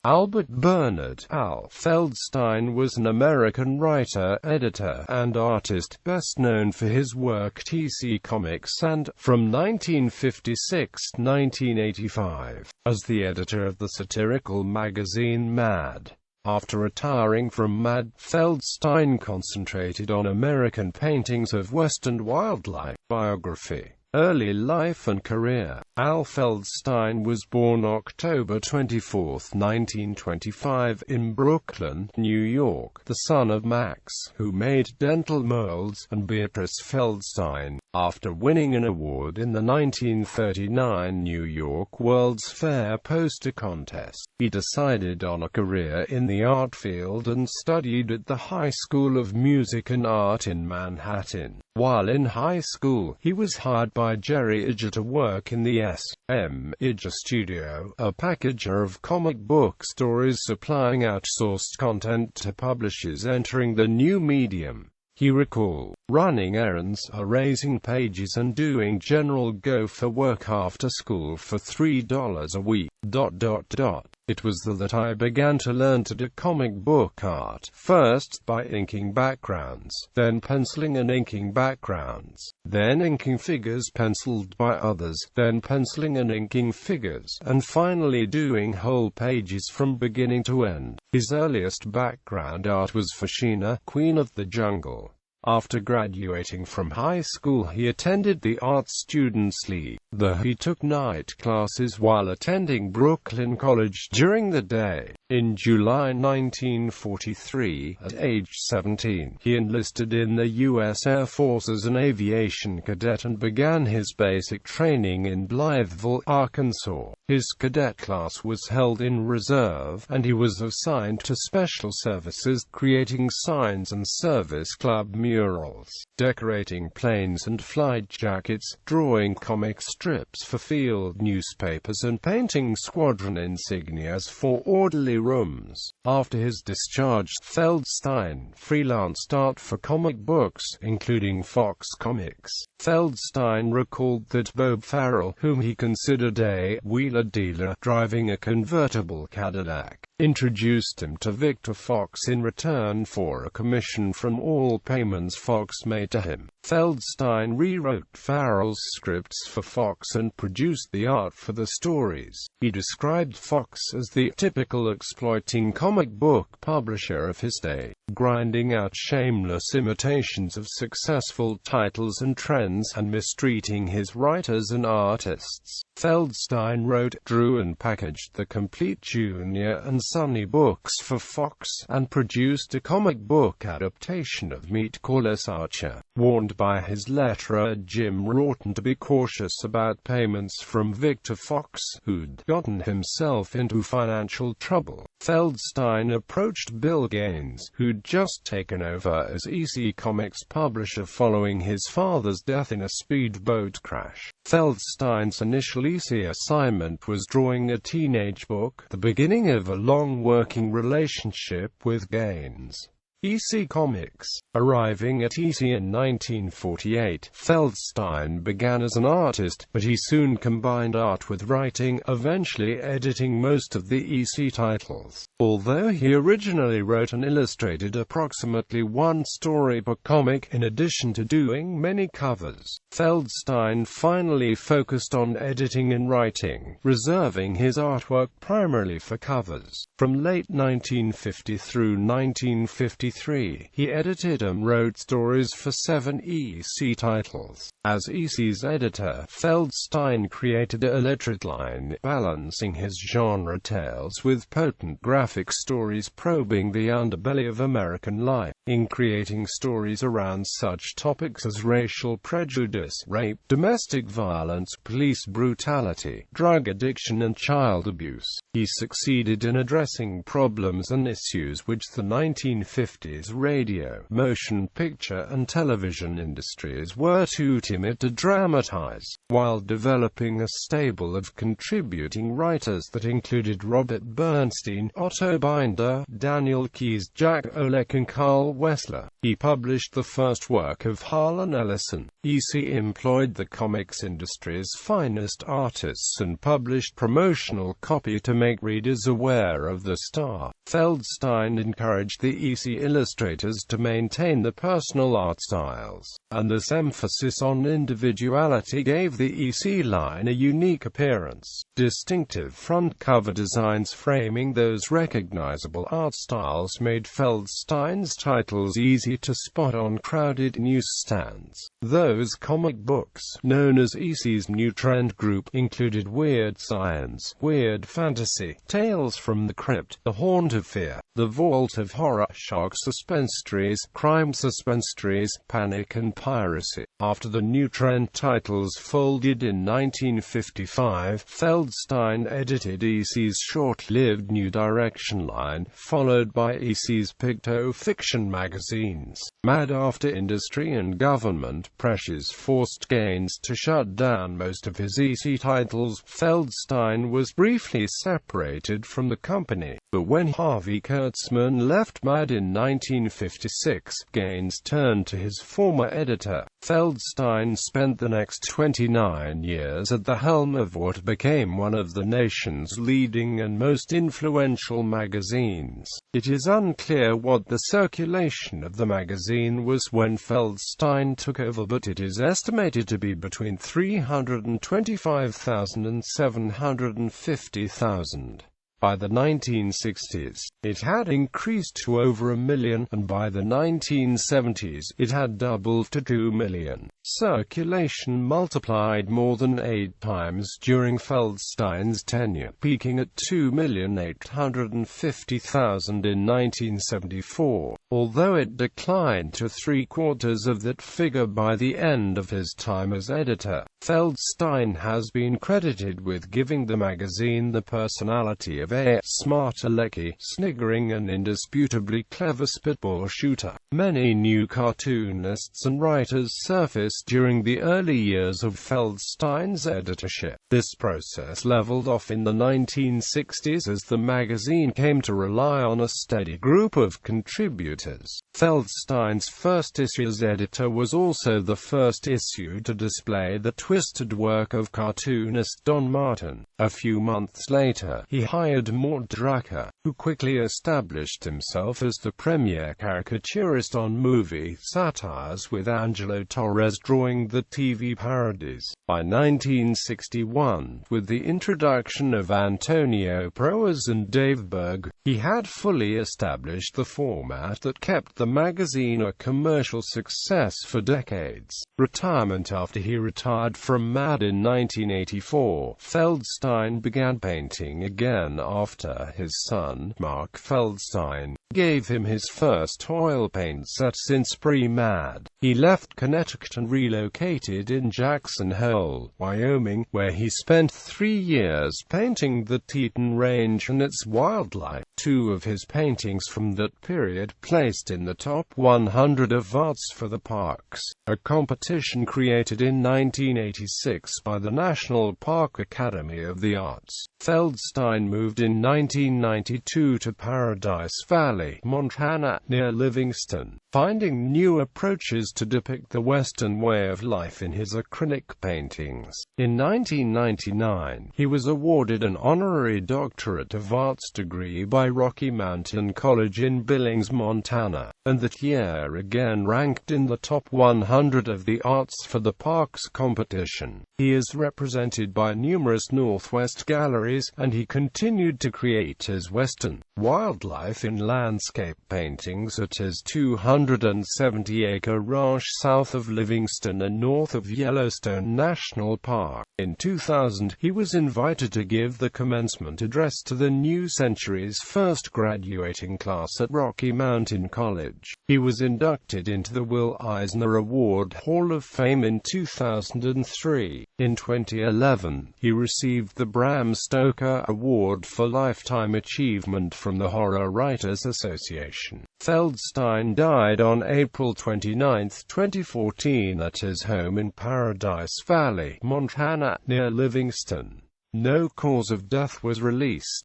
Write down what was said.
Albert Bernard Al Feldstein was an American writer, editor, and artist, best known for his work TC Comics and, from 1956 to 1985, as the editor of the satirical magazine Mad. After retiring from Mad, Feldstein concentrated on American paintings of Western wildlife. Biography. Early life and career. Al Feldstein was born October 24, 1925, in Brooklyn, New York, the son of Max, who made dental molds, and Beatrice Feldstein. After winning an award in the 1939 New York World's Fair poster contest, he decided on a career in the art field and studied at the High School of Music and Art in Manhattan. While in high school, he was hired by Jerry Iger to work in the S.M. Iger Studio, a packager of comic book stories supplying outsourced content to publishers entering the new medium. He recalled, running errands, erasing pages and doing general gopher work after school for $3 a week. It was that I began to learn to do comic book art, first by inking backgrounds, then penciling and inking backgrounds, then inking figures penciled by others, then penciling and inking figures, and finally doing whole pages from beginning to end. His earliest background art was for Sheena, Queen of the Jungle. After graduating from high school, he attended the Art Students League, though he took night classes while attending Brooklyn College during the day. In July 1943, at age 17, he enlisted in the U.S. Air Force as an aviation cadet and began his basic training in Blytheville, Arkansas. His cadet class was held in reserve, and he was assigned to special services, creating signs and service club murals, decorating planes and flight jackets, drawing comic strips for field newspapers and painting squadron insignias for orderly rooms. After his discharge, Feldstein freelanced art for comic books, including Fox Comics. Feldstein recalled that Bob Farrell, whom he considered a wheeler dealer driving a convertible Cadillac, introduced him to Victor Fox in return for a commission from all payments Fox made to him. Feldstein rewrote Farrell's scripts for Fox and produced the art for the stories. He described Fox as the typical exploiting comic book publisher of his day, grinding out shameless imitations of successful titles and trends, and mistreating his writers and artists. Feldstein wrote, drew and packaged the complete Junior and Sonny books for Fox, and produced a comic book adaptation of Meet Corliss Archer. Warned by his letterer Jim Wroughton to be cautious about payments from Victor Fox, who'd gotten himself into financial trouble, Feldstein approached Bill Gaines, who'd just taken over as EC Comics publisher following his father's death in a speedboat crash. Feldstein's initial EC assignment was drawing a teenage book, the beginning of a long working relationship with Gaines. EC Comics. Arriving at EC in 1948, Feldstein began as an artist, but he soon combined art with writing, eventually editing most of the EC titles. Although he originally wrote and illustrated approximately one story per comic, in addition to doing many covers, Feldstein finally focused on editing and writing, reserving his artwork primarily for covers. From late 1950 through 1953, he edited and wrote stories for 7 EC titles. As EC's editor, Feldstein created a literate line, balancing his genre tales with potent graphic stories probing the underbelly of American life. In creating stories around such topics as racial prejudice, rape, domestic violence, police brutality, drug addiction and child abuse, he succeeded in addressing problems and issues which the 1950s 1950s radio, motion picture and television industries were too timid to dramatize, while developing a stable of contributing writers that included Robert Bernstein, Otto Binder, Daniel Keyes, Jack Olek and Carl Wessler. He published the first work of Harlan Ellison. E.C. employed the comics industry's finest artists and published promotional copy to make readers aware of the star. Feldstein encouraged the E.C. illustrators to maintain the personal art styles, and this emphasis on individuality gave the E.C. line a unique appearance. Distinctive front cover designs framing those recognizable art styles made Feldstein's titles easy to spot on crowded newsstands. Those comic books, known as E.C.'s new trend group, included Weird Science, Weird Fantasy, Tales from the Crypt, The Haunt of Fear, The Vault of Horror, Shock Suspense Stories, Crime Suspense Stories, Panic and Piracy. After the new trend titles folded in 1955, Feldstein edited E.C.'s short-lived New Direction line, followed by E.C.'s Picto-Fiction magazines. Mad.After industry and government pressures forced Gaines to shut down most of his E.C. titles. Feldstein was briefly separated from the company, but when Harvey Kurtzman left Mad in 1956, Gaines turned to his former editor. Feldstein spent the next 29 years at the helm of what became one of the nation's leading and most influential magazines. It is unclear what the circulation of the magazine was when Feldstein took over, but it is estimated to be between 325,000 and 750,000. By the 1960s, it had increased to over 1 million, and by the 1970s, it had doubled to 2 million. Circulation multiplied more than 8 times during Feldstein's tenure, peaking at 2,850,000 in 1974, although it declined to 3/4 of that figure by the end of his time as editor. Feldstein has been credited with giving the magazine the personality of a smart alecky, sniggering and indisputably clever spitball shooter. Many new cartoonists and writers surfaced during the early years of Feldstein's editorship. This process leveled off in the 1960s as the magazine came to rely on a steady group of contributors. Feldstein's first issue as editor was also the first issue to display the twisted work of cartoonist Don Martin. A few months later, he hired Mort Drucker, who quickly established himself as the premier caricaturist on movie satires, with Angelo Torres drawing the TV parodies. By 1961, with the introduction of Antonio Proas and Dave Berg, he had fully established the format that kept the magazine a commercial success for decades. Retirement. After he retired from Mad in 1984, Feldstein began painting again after his son, Mark Feldstein, gave him his first oil paint set since pre-Mad. He left Connecticut and relocated in Jackson Hole, Wyoming, where he spent 3 years painting the Teton Range and its wildlife. 2 of his paintings from that period placed in the top 100 of arts for the parks, a competition created in 1986 by the National Park Academy of the Arts. Feldstein moved in 1992 to Paradise Valley, Montana, near Livingston, finding new approaches to depict the Western way of life in his acrylic paintings. In 1999, he was awarded an honorary Doctorate of Arts degree by Rocky Mountain College in Billings, Montana, and that year again ranked in the top 100 of the arts for the Parks competition. He is represented by numerous Northwest galleries, and he continued to create his Western wildlife in landscape paintings at his 270-acre ranch south of Livingston and north of Yellowstone National Park. In 2000, he was invited to give the commencement address to the new century's first graduating class at Rocky Mountain College. He was inducted into the Will Eisner Award Hall of Fame in 2003. In 2011, he received the Bram Stoker Award for Lifetime Achievement from the Horror Writers Association. Feldstein died on April 29, 2014 at his home in Paradise Valley, Montana, near Livingston. No cause of death was released.